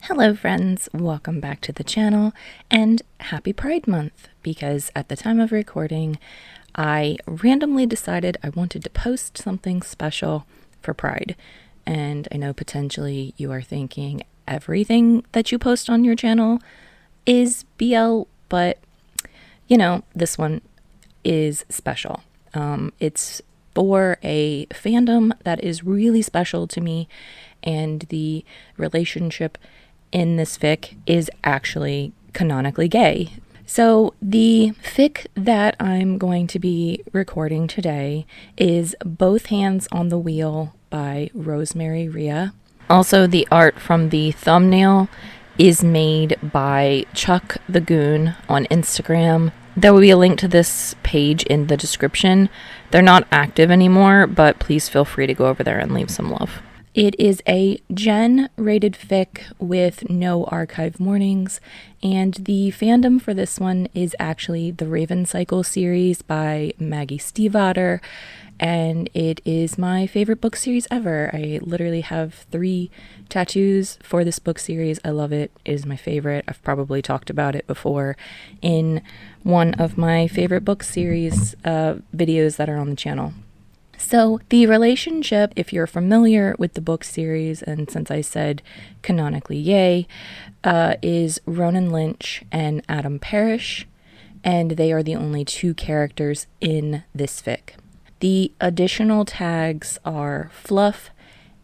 Hello friends, welcome back to the channel, and happy Pride Month, because at the time of recording, I randomly decided I wanted to post something special for Pride. And I know potentially you are thinking everything that you post on your channel is BL, but you know, this one is special. It's for a fandom that is really special to me, and the relationship in this fic is actually canonically gay. So the fic that I'm going to be recording today is Both Hands on the Wheel by RosemaryRia. Also, the art from the thumbnail is made by Chuck the Goon on Instagram. There will be a link to this page in the description. They're not active anymore, but please feel free to go over there and leave some love. It is a Gen-rated fic with no archive warnings, and the fandom for this one is actually the Raven Cycle series by Maggie Stiefvater, and it is my favorite book series ever. I literally have 3 tattoos for this book series. I love it. It is my favorite. I've probably talked about it before in one of my favorite book series videos that are on the channel. So the relationship, if you're familiar with the book series, and since I said canonically yay, is Ronan Lynch and Adam Parrish, and they are the only 2 characters in this fic. The additional tags are fluff,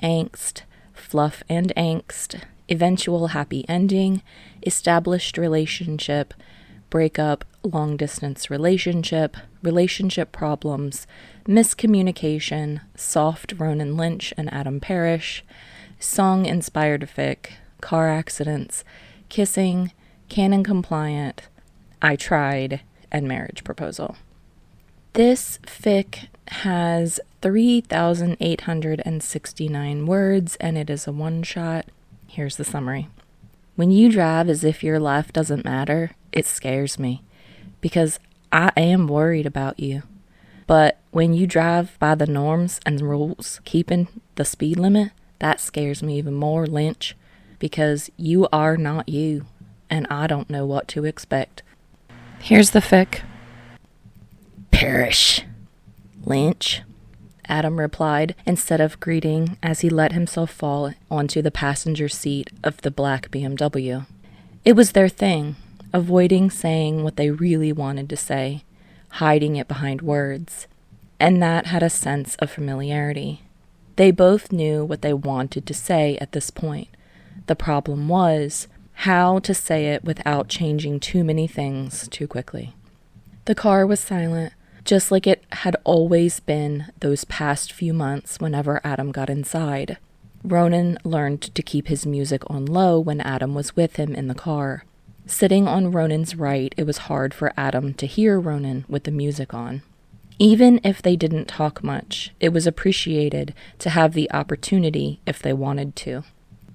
angst, fluff and angst, eventual happy ending, established relationship, breakup, long-distance relationship, relationship problems, miscommunication, soft Ronan Lynch and Adam Parrish, song-inspired fic, car accidents, kissing, canon compliant, I tried, and marriage proposal. This fic has 3,869 words, and it is a one-shot. Here's the summary. When you drive as if your life doesn't matter, it scares me, because I am worried about you. But when you drive by the norms and rules, keeping the speed limit, that scares me even more, Lynch, because you are not you, and I don't know what to expect. Here's the fic. Parrish. Lynch, Adam replied, instead of greeting, as he let himself fall onto the passenger seat of the black BMW. It was their thing, avoiding saying what they really wanted to say, hiding it behind words, and that had a sense of familiarity. They both knew what they wanted to say at this point. The problem was how to say it without changing too many things too quickly. The car was silent, just like it had always been those past few months whenever Adam got inside. Ronan learned to keep his music on low when Adam was with him in the car. Sitting on Ronan's right, it was hard for Adam to hear Ronan with the music on. Even if they didn't talk much, it was appreciated to have the opportunity if they wanted to.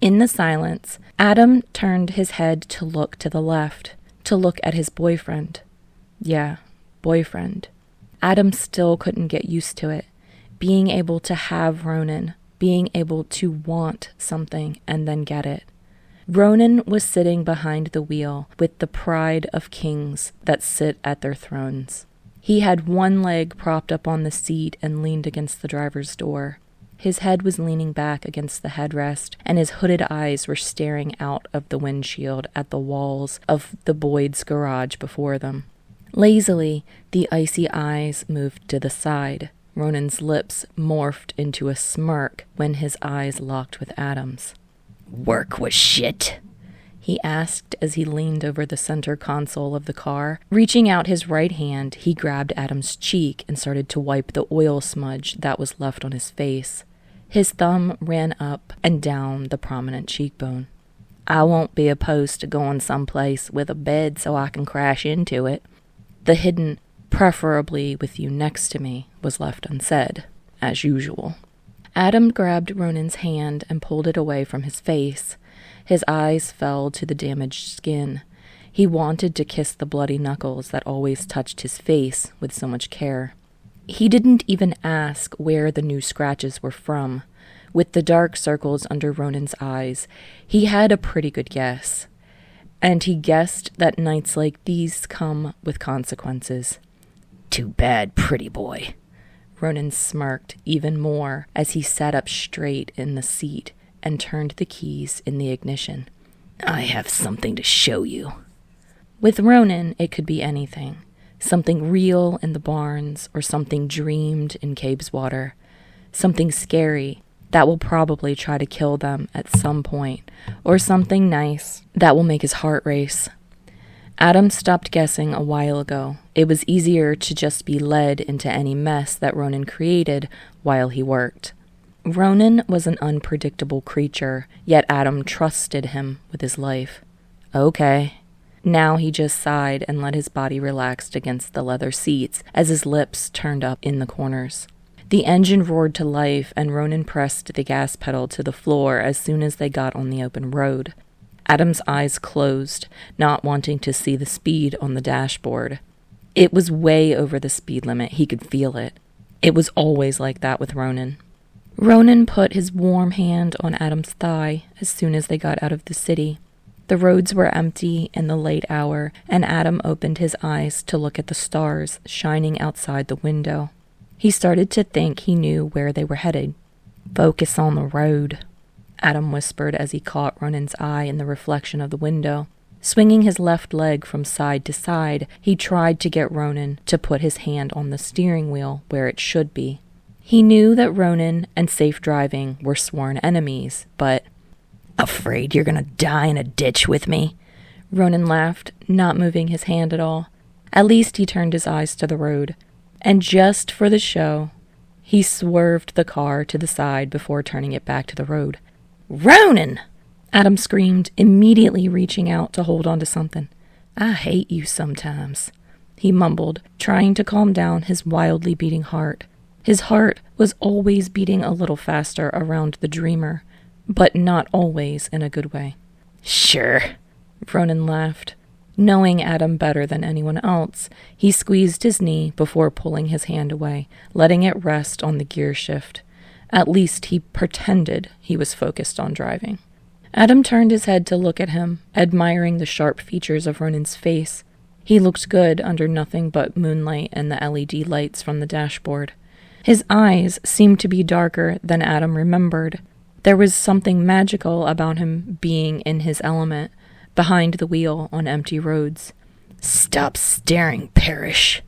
In the silence, Adam turned his head to look to the left, to look at his boyfriend. Yeah, boyfriend. Adam still couldn't get used to it, being able to have Ronan, being able to want something and then get it. Ronan was sitting behind the wheel with the pride of kings that sit at their thrones. He had one leg propped up on the seat and leaned against the driver's door. His head was leaning back against the headrest, and his hooded eyes were staring out of the windshield at the walls of the Boyd's garage before them. Lazily, the icy eyes moved to the side. Ronan's lips morphed into a smirk when his eyes locked with Adam's. "Work was shit?" he asked as he leaned over the center console of the car. Reaching out his right hand, he grabbed Adam's cheek and started to wipe the oil smudge that was left on his face. His thumb ran up and down the prominent cheekbone. "I won't be opposed to going someplace with a bed so I can crash into it. The hidden, preferably with you next to me, was left unsaid, as usual." Adam grabbed Ronan's hand and pulled it away from his face. His eyes fell to the damaged skin. He wanted to kiss the bloody knuckles that always touched his face with so much care. He didn't even ask where the new scratches were from. with the dark circles under Ronan's eyes, he had a pretty good guess. And he guessed that nights like these come with consequences. "Too bad, pretty boy." Ronan smirked even more as he sat up straight in the seat and turned the keys in the ignition. "I have something to show you." With Ronan, it could be anything. Something real in the barns, or something dreamed in Cabe's water. Something scary that will probably try to kill them at some point, or something nice that will make his heart race. Adam stopped guessing a while ago. It was easier to just be led into any mess that Ronan created while he worked. Ronan was an unpredictable creature, yet Adam trusted him with his life. Okay. Now he just sighed and let his body relax against the leather seats as his lips turned up in the corners. The engine roared to life, and Ronan pressed the gas pedal to the floor as soon as they got on the open road. Adam's eyes closed, not wanting to see the speed on the dashboard. It was way over the speed limit. He could feel it. It was always like that with Ronan. Ronan put his warm hand on Adam's thigh as soon as they got out of the city. The roads were empty in the late hour, and Adam opened his eyes to look at the stars shining outside the window. He started to think he knew where they were headed. "Focus on the road," Adam whispered as he caught Ronan's eye in the reflection of the window. Swinging his left leg from side to side, he tried to get Ronan to put his hand on the steering wheel where it should be. He knew that Ronan and safe driving were sworn enemies, but... "Afraid you're gonna die in a ditch with me?" Ronan laughed, not moving his hand at all. At least he turned his eyes to the road. And just for the show, he swerved the car to the side before turning it back to the road. "Ronan!" Adam screamed, immediately reaching out to hold onto something. "I hate you sometimes," he mumbled, trying to calm down his wildly beating heart. His heart was always beating a little faster around the dreamer, but not always in a good way. "Sure," Ronan laughed. Knowing Adam better than anyone else, he squeezed his knee before pulling his hand away, letting it rest on the gear shift. At least he pretended he was focused on driving. Adam turned his head to look at him, admiring the sharp features of Ronan's face. He looked good under nothing but moonlight and the LED lights from the dashboard. His eyes seemed to be darker than Adam remembered. There was something magical about him being in his element, behind the wheel on empty roads. "Stop staring, Parrish."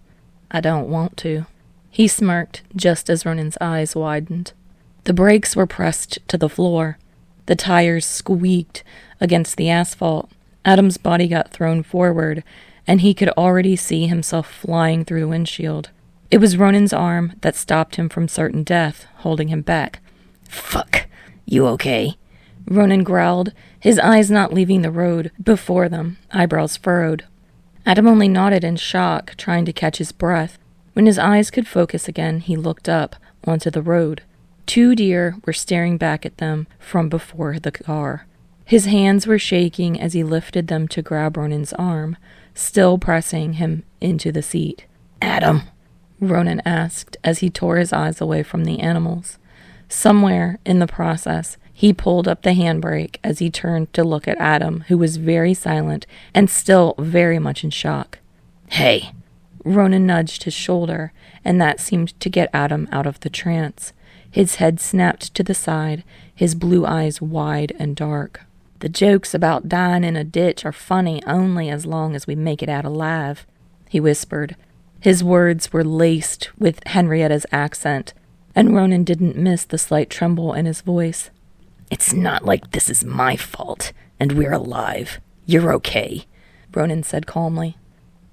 "I don't want to." He smirked just as Ronan's eyes widened. The brakes were pressed to the floor. The tires squeaked against the asphalt. Adam's body got thrown forward, and he could already see himself flying through the windshield. It was Ronan's arm that stopped him from certain death, holding him back. "Fuck. You okay?" Ronan growled, his eyes not leaving the road before them, eyebrows furrowed. Adam only nodded in shock, trying to catch his breath. When his eyes could focus again, he looked up onto the road. 2 deer were staring back at them from before the car. His hands were shaking as he lifted them to grab Ronan's arm, still pressing him into the seat. "Adam?" Ronan asked as he tore his eyes away from the animals. Somewhere in the process, he pulled up the handbrake as he turned to look at Adam, who was very silent and still very much in shock. "Hey!" Ronan nudged his shoulder, and that seemed to get Adam out of the trance. His head snapped to the side, his blue eyes wide and dark. "The jokes about dying in a ditch are funny only as long as we make it out alive," he whispered. His words were laced with Henrietta's accent, and Ronan didn't miss the slight tremble in his voice. "It's not like this is my fault, and we're alive. You're okay," Ronan said calmly.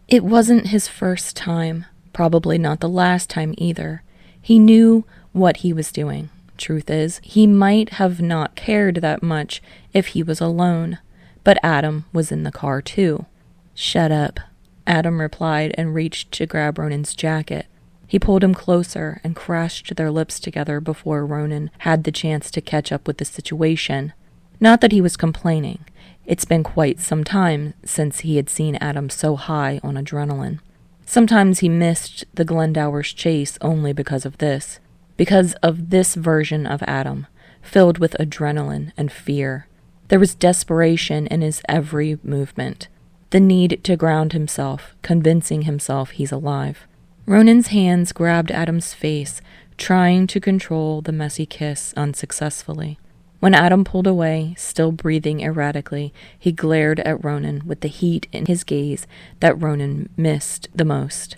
It wasn't his first time, probably not the last time either. He knew what he was doing. Truth is, he might have not cared that much if he was alone, but Adam was in the car too. "Shut up," Adam replied and reached to grab Ronan's jacket. He pulled him closer and crashed their lips together before Ronan had the chance to catch up with the situation. Not that he was complaining. It's been quite some time since he had seen Adam so high on adrenaline. Sometimes he missed the Glendowers chase only because of this version of Adam, filled with adrenaline and fear. There was desperation in his every movement, the need to ground himself, convincing himself he's alive. Ronan's hands grabbed Adam's face, trying to control the messy kiss unsuccessfully. When Adam pulled away, still breathing erratically, he glared at Ronan with the heat in his gaze that Ronan missed the most.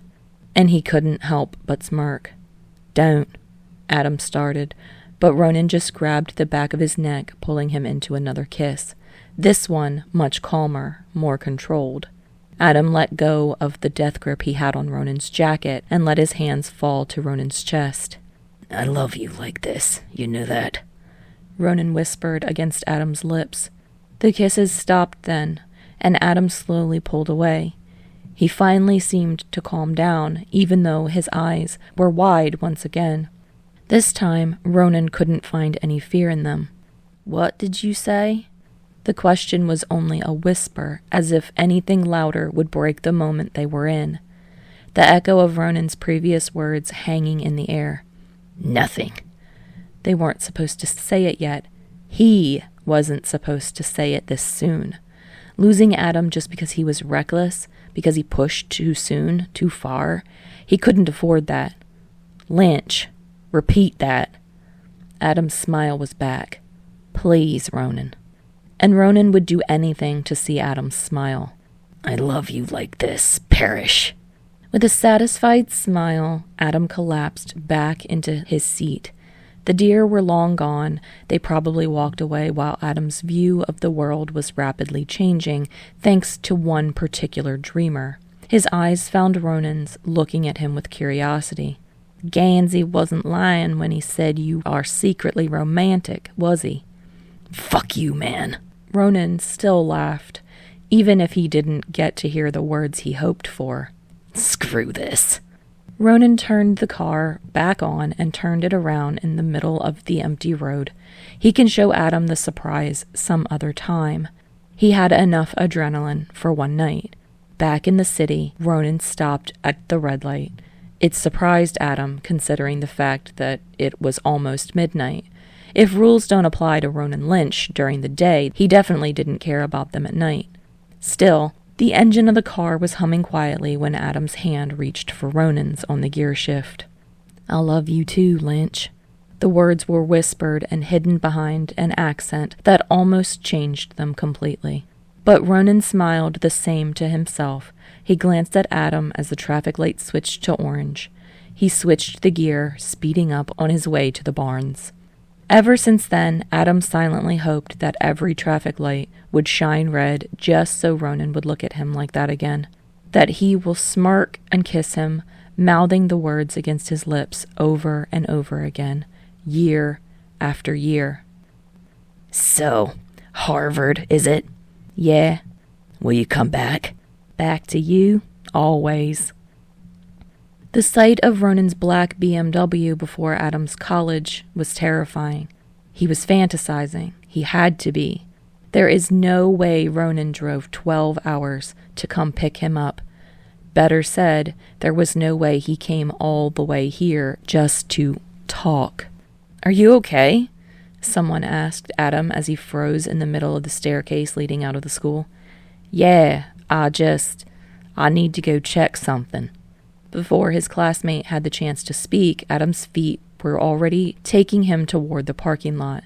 And he couldn't help but smirk. "Don't," Adam started, but Ronan just grabbed the back of his neck, pulling him into another kiss. This one much calmer, more controlled. Adam let go of the death grip he had on Ronan's jacket and let his hands fall to Ronan's chest. "I love you like this, you know that," Ronan whispered against Adam's lips. The kisses stopped then, and Adam slowly pulled away. He finally seemed to calm down, even though his eyes were wide once again. This time, Ronan couldn't find any fear in them. "What did you say?" The question was only a whisper, as if anything louder would break the moment they were in. The echo of Ronan's previous words hanging in the air. "Nothing." They weren't supposed to say it yet. He wasn't supposed to say it this soon. Losing Adam just because he was reckless, because he pushed too soon, too far, he couldn't afford that. "Lynch, repeat that." Adam's smile was back. "Please, Ronan." And Ronan would do anything to see Adam's smile. "I love you like this, Parrish." With a satisfied smile, Adam collapsed back into his seat. The deer were long gone. They probably walked away while Adam's view of the world was rapidly changing, thanks to one particular dreamer. His eyes found Ronan's, looking at him with curiosity. "Gansey wasn't lying when he said you are secretly romantic, was he?" "Fuck you, man." Ronan still laughed, even if he didn't get to hear the words he hoped for. "Screw this." Ronan turned the car back on and turned it around in the middle of the empty road. He can show Adam the surprise some other time. He had enough adrenaline for one night. Back in the city, Ronan stopped at the red light. It surprised Adam, considering the fact that it was almost midnight. If rules don't apply to Ronan Lynch during the day, he definitely didn't care about them at night. Still, the engine of the car was humming quietly when Adam's hand reached for Ronan's on the gear shift. "I love you too, Lynch." The words were whispered and hidden behind an accent that almost changed them completely. But Ronan smiled the same to himself. He glanced at Adam as the traffic light switched to orange. He switched the gear, speeding up on his way to the barns. Ever since then, Adam silently hoped that every traffic light would shine red just so Ronan would look at him like that again. That he will smirk and kiss him, mouthing the words against his lips over and over again, year after year. "So, Harvard, is it?" "Yeah." "Will you come back?" "Back to you, always." The sight of Ronan's black BMW before Adam's college was terrifying. He was fantasizing. He had to be. There is no way Ronan drove 12 hours to come pick him up. Better said, there was no way he came all the way here just to talk. "Are you okay?" someone asked Adam as he froze in the middle of the staircase leading out of the school. "Yeah, I need to go check something." Before his classmate had the chance to speak, Adam's feet were already taking him toward the parking lot.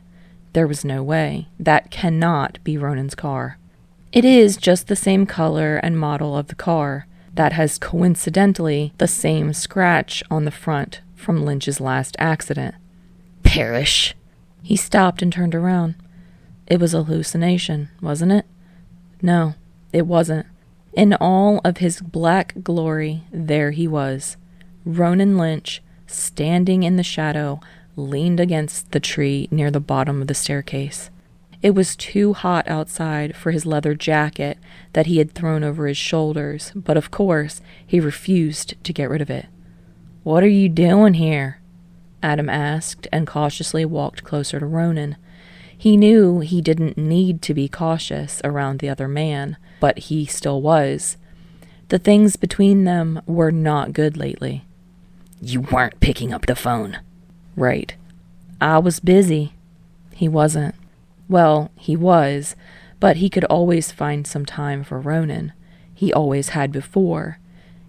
There was no way. That cannot be Ronan's car. It is just the same color and model of the car that has coincidentally the same scratch on the front from Lynch's last accident. "Parrish." He stopped and turned around. It was a hallucination, wasn't it? No, it wasn't. In all of his black glory, there he was. Ronan Lynch, standing in the shadow, leaned against the tree near the bottom of the staircase. It was too hot outside for his leather jacket that he had thrown over his shoulders, but of course, he refused to get rid of it. "What are you doing here?" Adam asked and cautiously walked closer to Ronan. He knew he didn't need to be cautious around the other man, but he still was. The things between them were not good lately. "You weren't picking up the phone." "Right. I was busy." He wasn't. Well, he was, but he could always find some time for Ronan. He always had before,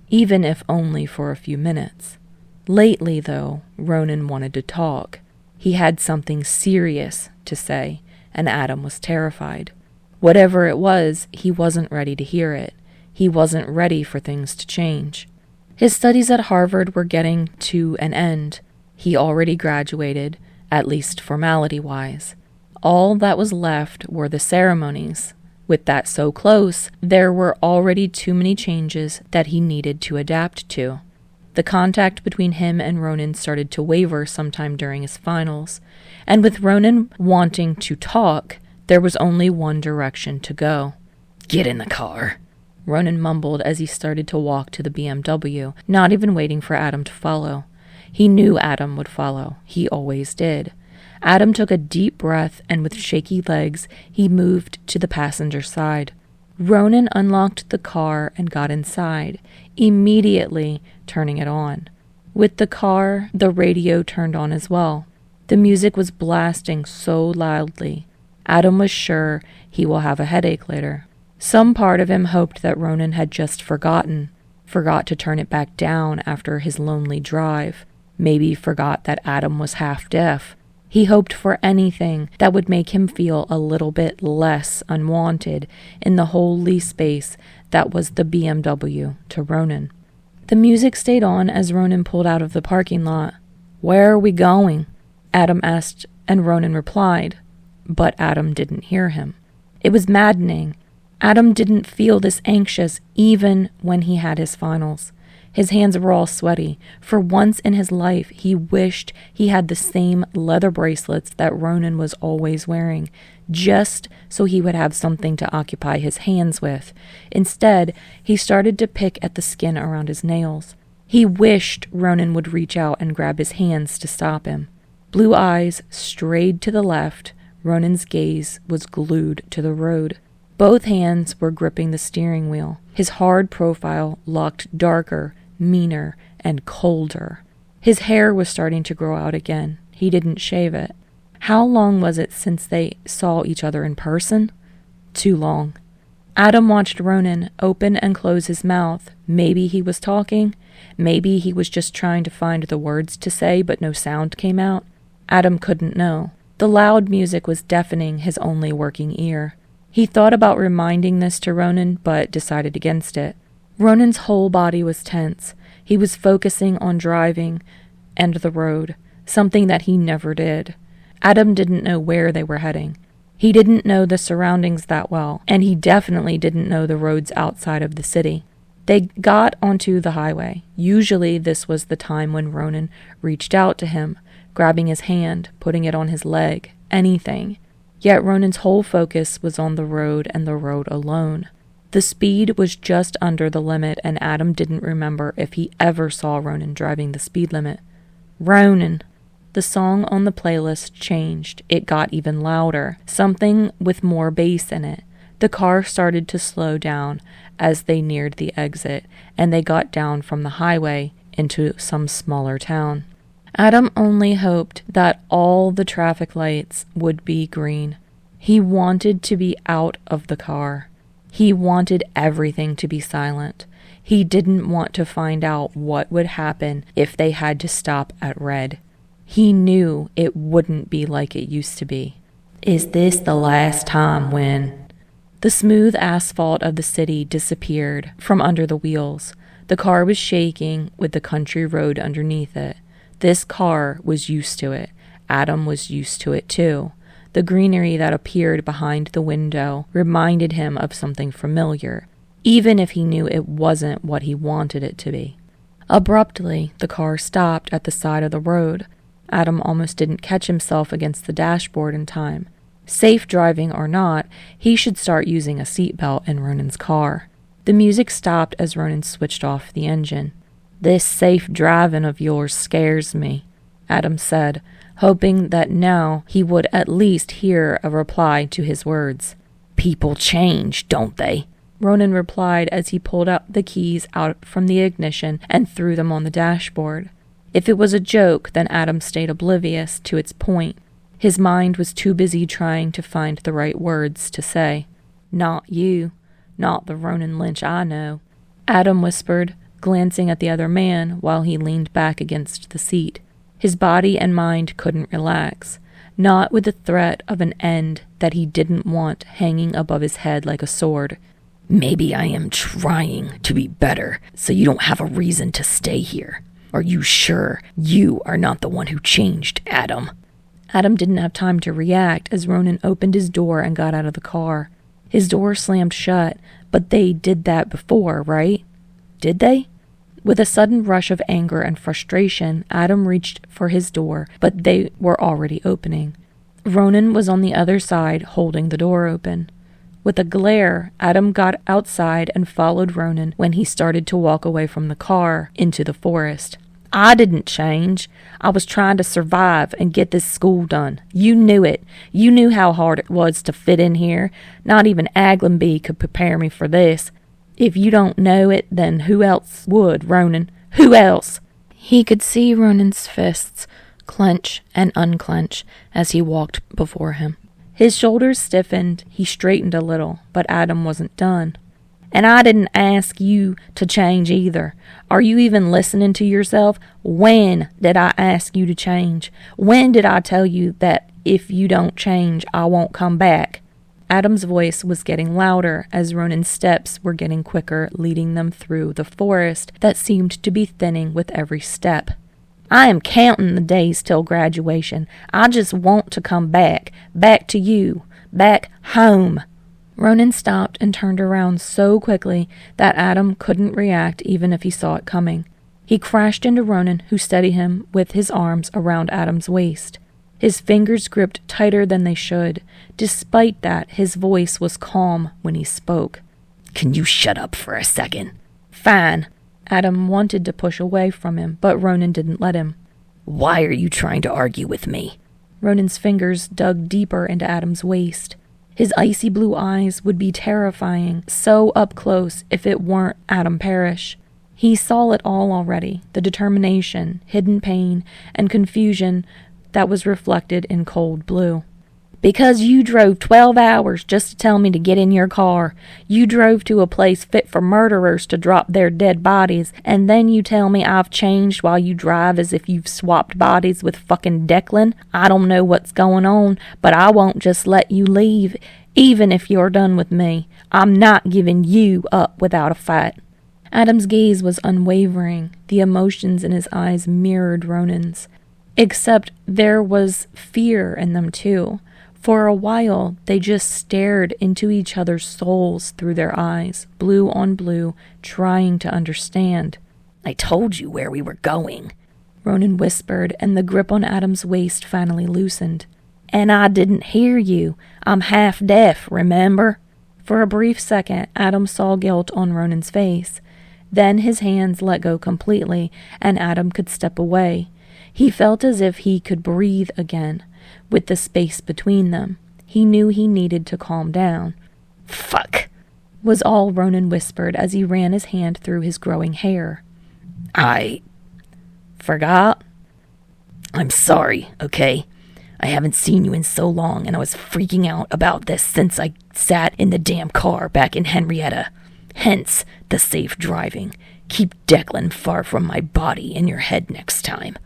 even if only for a few minutes. Lately, though, Ronan wanted to talk. He had something serious to say, and Adam was terrified. Whatever it was, he wasn't ready to hear it. He wasn't ready for things to change. His studies at Harvard were getting to an end. He already graduated, at least formality-wise. All that was left were the ceremonies. With that so close, there were already too many changes that he needed to adapt to. The contact between him and Ronan started to waver sometime during his finals, and with Ronan wanting to talk, there was only one direction to go. "Get in the car," Ronan mumbled as he started to walk to the BMW, not even waiting for Adam to follow. He knew Adam would follow. He always did. Adam took a deep breath, and with shaky legs, he moved to the passenger side. Ronan unlocked the car and got inside, immediately turning it on. With the car, the radio turned on as well. The music was blasting so loudly. Adam was sure he will have a headache later. Some part of him hoped that Ronan had just forgot to turn it back down after his lonely drive. Maybe forgot that Adam was half deaf. He hoped for anything that would make him feel a little bit less unwanted in the holy space that was the BMW to Ronan. The music stayed on as Ronan pulled out of the parking lot. "Where are we going?" Adam asked, and Ronan replied, but Adam didn't hear him. It was maddening. Adam didn't feel this anxious even when he had his finals. His hands were all sweaty. For once in his life, he wished he had the same leather bracelets that Ronan was always wearing, just so he would have something to occupy his hands with. Instead, he started to pick at the skin around his nails. He wished Ronan would reach out and grab his hands to stop him. Blue eyes strayed to the left. Ronan's gaze was glued to the road. Both hands were gripping the steering wheel. His hard profile looked darker, meaner, and colder. His hair was starting to grow out again. He didn't shave it. How long was it since they saw each other in person? Too long. Adam watched Ronan open and close his mouth. Maybe he was talking. Maybe he was just trying to find the words to say, but no sound came out. Adam couldn't know. The loud music was deafening his only working ear. He thought about reminding this to Ronan, but decided against it. Ronan's whole body was tense. He was focusing on driving and the road, something that he never did. Adam didn't know where they were heading. He didn't know the surroundings that well, and he definitely didn't know the roads outside of the city. They got onto the highway. Usually this was the time when Ronan reached out to him, grabbing his hand, putting it on his leg, anything. Yet Ronan's whole focus was on the road and the road alone. The speed was just under the limit, and Adam didn't remember if he ever saw Ronan driving the speed limit. Ronan! The song on the playlist changed. It got even louder, something with more bass in it. The car started to slow down as they neared the exit, and they got down from the highway into some smaller town. Adam only hoped that all the traffic lights would be green. He wanted to be out of the car. He wanted everything to be silent. He didn't want to find out what would happen if they had to stop at red. He knew it wouldn't be like it used to be. Is this the last time when... The smooth asphalt of the city disappeared from under the wheels. The car was shaking with the country road underneath it. This car was used to it. Adam was used to it too. The greenery that appeared behind the window reminded him of something familiar, even if he knew it wasn't what he wanted it to be. Abruptly, the car stopped at the side of the road. Adam almost didn't catch himself against the dashboard in time. Safe driving or not, he should start using a seatbelt in Ronan's car. The music stopped as Ronan switched off the engine. "This safe driving of yours scares me," Adam said, hoping that now he would at least hear a reply to his words. "People change, don't they?" Ronan replied as he pulled out the keys out from the ignition and threw them on the dashboard. If it was a joke, then Adam stayed oblivious to its point. His mind was too busy trying to find the right words to say. "Not you. Not the Ronan Lynch I know," Adam whispered, glancing at the other man while he leaned back against the seat. His body and mind couldn't relax, not with the threat of an end that he didn't want hanging above his head like a sword. "Maybe I am trying to be better, so you don't have a reason to stay here. Are you sure you are not the one who changed, Adam?" Adam didn't have time to react as Ronan opened his door and got out of the car. His door slammed shut, but they did that before, right? Did they? With a sudden rush of anger and frustration, Adam reached for his door, but they were already opening. Ronan was on the other side, holding the door open. With a glare, Adam got outside and followed Ronan when he started to walk away from the car into the forest. "I didn't change. I was trying to survive and get this school done. You knew it. You knew how hard it was to fit in here. Not even Aglenby could prepare me for this. If you don't know it, then who else would, Ronan? Who else?" He could see Ronan's fists clench and unclench as he walked before him. His shoulders stiffened, he straightened a little, but Adam wasn't done. "And I didn't ask you to change either. Are you even listening to yourself? When did I ask you to change? When did I tell you that if you don't change, I won't come back?" Adam's voice was getting louder as Ronan's steps were getting quicker, leading them through the forest that seemed to be thinning with every step. "I am counting the days till graduation. I just want to come back. Back to you. Back home." Ronan stopped and turned around so quickly that Adam couldn't react even if he saw it coming. He crashed into Ronan, who steadied him with his arms around Adam's waist. His fingers gripped tighter than they should. Despite that, his voice was calm when he spoke. "Can you shut up for a second?" "Fine." Adam wanted to push away from him, but Ronan didn't let him. "Why are you trying to argue with me?" Ronan's fingers dug deeper into Adam's waist. His icy blue eyes would be terrifying, so up close if it weren't Adam Parrish. He saw it all already, the determination, hidden pain, and confusion that was reflected in cold blue. "Because you drove 12 hours just to tell me to get in your car. You drove to a place fit for murderers to drop their dead bodies, and then you tell me I've changed while you drive as if you've swapped bodies with fucking Declan. I don't know what's going on, but I won't just let you leave, even if you're done with me. I'm not giving you up without a fight." Adam's gaze was unwavering. The emotions in his eyes mirrored Ronan's. Except there was fear in them too. For a while, they just stared into each other's souls through their eyes, blue on blue, trying to understand. "I told you where we were going," Ronan whispered, and the grip on Adam's waist finally loosened. "And I didn't hear you. I'm half deaf, remember?" For a brief second, Adam saw guilt on Ronan's face. Then his hands let go completely, and Adam could step away. He felt as if he could breathe again. With the space between them, he knew he needed to calm down. "Fuck," was all Ronan whispered as he ran his hand through his growing hair. I forgot? I'm sorry, okay? I haven't seen you in so long, and I was freaking out about this since I sat in the damn car back in Henrietta. Hence the safe driving. Keep Declan far from my body and your head next time."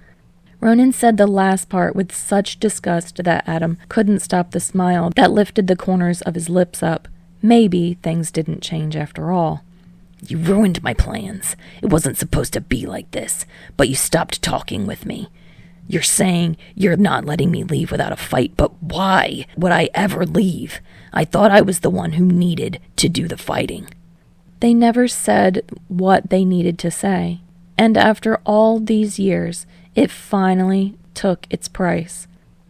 Ronan said the last part with such disgust that Adam couldn't stop the smile that lifted the corners of his lips up. Maybe things didn't change after all. "You ruined my plans. It wasn't supposed to be like this, but you stopped talking with me. You're saying you're not letting me leave without a fight, but why would I ever leave? I thought I was the one who needed to do the fighting." They never said what they needed to say, and after all these years, it finally took its price.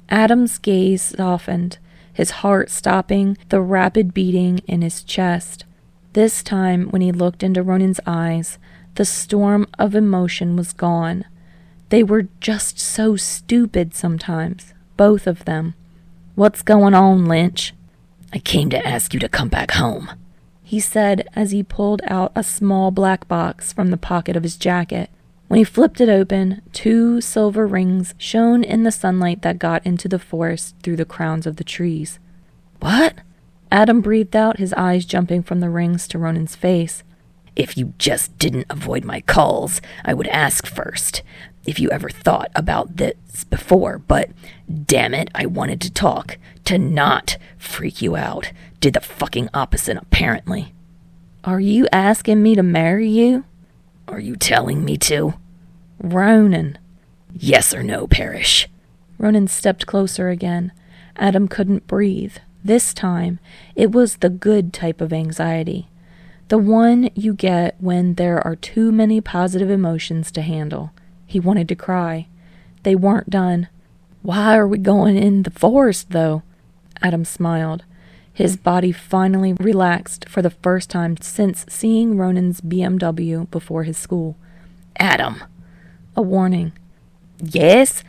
Adam's gaze softened, his heart stopping the rapid beating in his chest. This time, when he looked into Ronan's eyes, the storm of emotion was gone. They were just so stupid sometimes, both of them. "What's going on, Lynch?" "I came to ask you to come back home," he said as he pulled out a small black box from the pocket of his jacket. When he flipped it open, 2 silver rings shone in the sunlight that got into the forest through the crowns of the trees. What? Adam breathed out, his eyes jumping from the rings to Ronan's face. If you just didn't avoid my calls, I would ask first if you ever thought about this before, but damn it, I wanted to talk, to not freak you out. Did the fucking opposite, apparently. Are you asking me to marry you? Are you telling me to? Ronan. Yes or no, Parrish? Ronan stepped closer again. Adam couldn't breathe. This time, it was the good type of anxiety. The one you get when there are too many positive emotions to handle. He wanted to cry. They weren't done. Why are we going in the forest, though? Adam smiled. His body finally relaxed for the first time since seeing Ronan's BMW before his school. Adam. A warning. Yes?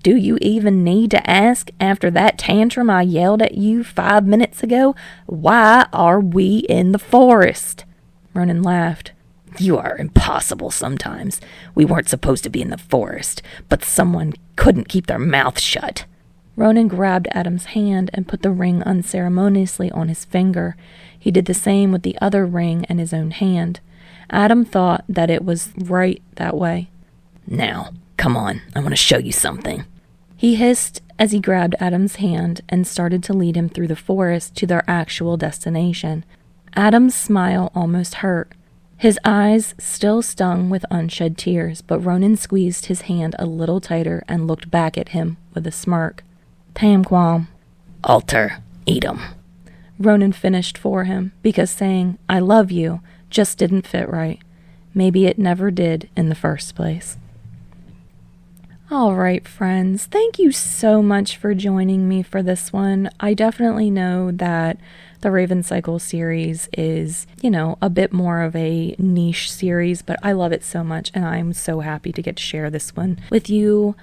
Do you even need to ask after that tantrum I yelled at you 5 minutes ago? Why are we in the forest? Ronan laughed. You are impossible sometimes. We weren't supposed to be in the forest, but someone couldn't keep their mouth shut. Ronan grabbed Adam's hand and put the ring unceremoniously on his finger. He did the same with the other ring and his own hand. Adam thought that it was right that way. Now, come on, I want to show you something. He hissed as he grabbed Adam's hand and started to lead him through the forest to their actual destination. Adam's smile almost hurt. His eyes still stung with unshed tears, but Ronan squeezed his hand a little tighter and looked back at him with a smirk. Tamquam. Alter. Eat 'em. Ronan finished for him, because saying, I love you, just didn't fit right. Maybe it never did in the first place. All right, friends, thank you so much for joining me for this one. I definitely know that the Raven Cycle series is, a bit more of a niche series, but I love it so much, and I'm so happy to get to share this one with you.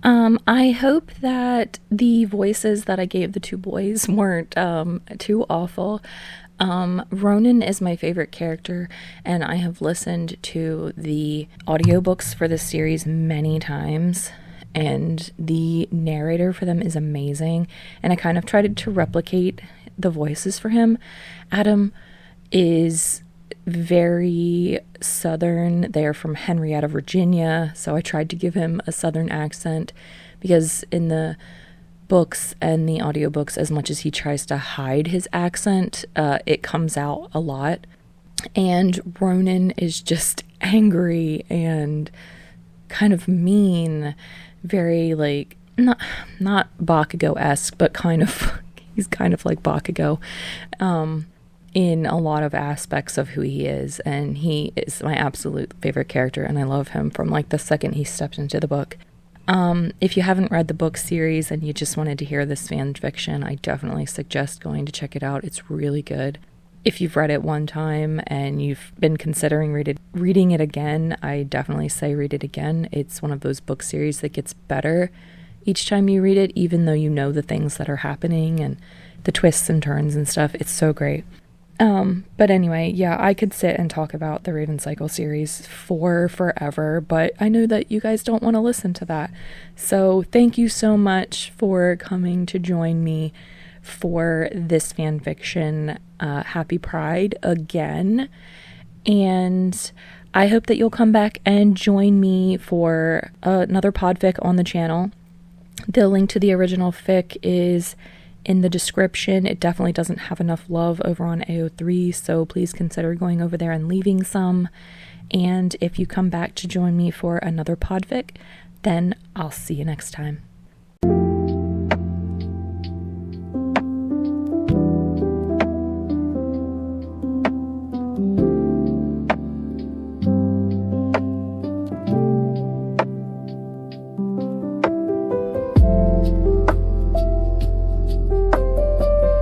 I hope that the voices that I gave the 2 boys weren't too awful. Ronan is my favorite character, and I have listened to the audiobooks for this series many times, and the narrator for them is amazing, and I kind of tried to replicate the voices for him. Adam is very southern. They're from Henrietta, Virginia, so I tried to give him a southern accent, because in the books and the audiobooks, as much as he tries to hide his accent, it comes out a lot. And Ronan is just angry and kind of mean, very not Bakugo-esque, but he's kind of like Bakugo in a lot of aspects of who he is, and he is my absolute favorite character, and I love him from the second he stepped into the book. If you haven't read the book series and you just wanted to hear this fan fiction, I definitely suggest going to check it out. It's really good. If you've read it one time and you've been considering reading it again, I definitely say read it again. It's one of those book series that gets better each time you read it, even though you know the things that are happening and the twists and turns and stuff. It's so great. But anyway, yeah, I could sit and talk about the Raven Cycle series for forever, but I know that you guys don't want to listen to that. So thank you so much for coming to join me for this fan fiction. Happy Pride again. And I hope that you'll come back and join me for another podfic on the channel. The link to the original fic is in the description. It definitely doesn't have enough love over on AO3, so please consider going over there and leaving some. And if you come back to join me for another podfic, then I'll see you next time.